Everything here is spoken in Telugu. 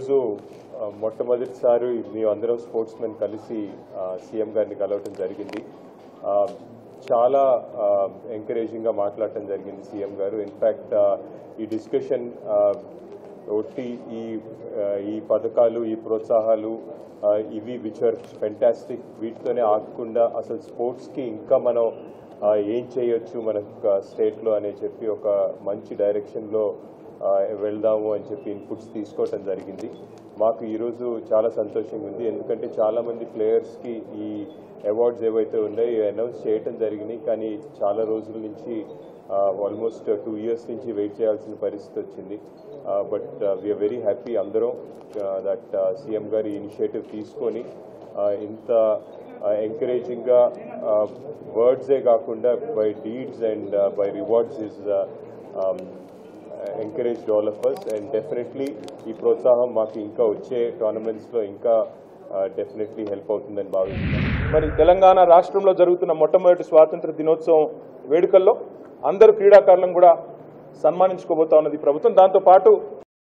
ఈరోజు మొట్టమొదటిసారి మేమందరం స్పోర్ట్స్ మెన్ కలిసి సీఎం గారిని కలవటం జరిగింది. చాలా ఎంకరేజింగ్గా మాట్లాడటం జరిగింది సీఎం గారు. ఇన్ఫ్యాక్ట్ ఈ డిస్కషన్ ఒట్టి ఈ పథకాలు, ఈ ప్రోత్సాహాలు ఇవి విచ్ ఆర్ ఫెంటాస్టిక్, వీటితోనే ఆగకుండా అసలు స్పోర్ట్స్కి ఇంకా మనం ఏం చేయొచ్చు మన స్టేట్లో అని చెప్పి ఒక మంచి డైరెక్షన్లో వెళ్దాము అని చెప్పి ఇన్పుట్స్ తీసుకోవటం జరిగింది. మాకు ఈరోజు చాలా సంతోషంగా ఉంది, ఎందుకంటే చాలామంది ప్లేయర్స్కి ఈ అవార్డ్స్ ఏవైతే ఉన్నాయో అనౌన్స్ చేయటం జరిగినాయి, కానీ చాలా రోజుల నుంచి ఆల్మోస్ట్ 2 years నుంచి వెయిట్ చేయాల్సిన పరిస్థితి వచ్చింది. బట్ వీఆర్ వెరీ హ్యాపీ అందరం దట్ సీఎం గారి ఇనిషియేటివ్ తీసుకొని ఇంత ఎంకరేజింగ్గా వర్డ్సే కాకుండా by deeds and by rewards is encouraged all of us. And definitely ఈ ప్రోత్సాహం మాకు ఇంకా వచ్చే టోర్నమెంట్స్లో ఇంకా డెఫినెట్లీ హెల్ప్ అవుతుందని భావిస్తున్నాను. మరి తెలంగాణ రాష్ట్రంలో జరుగుతున్న మొట్టమొదటి స్వాతంత్ర దినోత్సవం వేడుకల్లో అందరూ క్రీడాకారులను కూడా సన్మానించుకోబోతా ఉన్నది ప్రభుత్వం. దాంతోపాటు